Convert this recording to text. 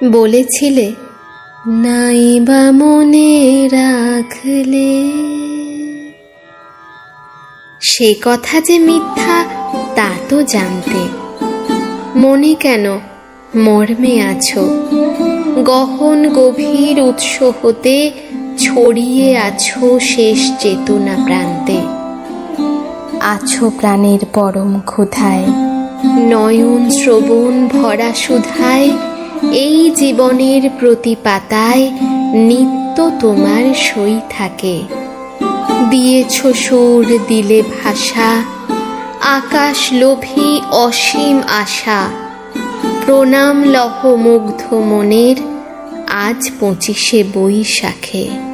বলেছিলে নাই বা মনে রাখলে। সে কথা যে মিথ্যা তা তো জানতে, মনে কেন মর্মে আছো, গহন গভীর উৎস হতে ছড়িয়ে আছো শেষ চেতনা প্রান্তে। আছো প্রাণের পরম ক্ষুধায়, নয়ন শ্রবণ ভরা সুধায়, এই জীবনের প্রতি পাতায় নিত্য তোমার সই থাকে। দিয়েছ সুর দিলে ভাষা, আকাশ লোভী অসীম আশা, প্রণাম লহ মুগ্ধ মনের আজ 25শে বৈশাখে।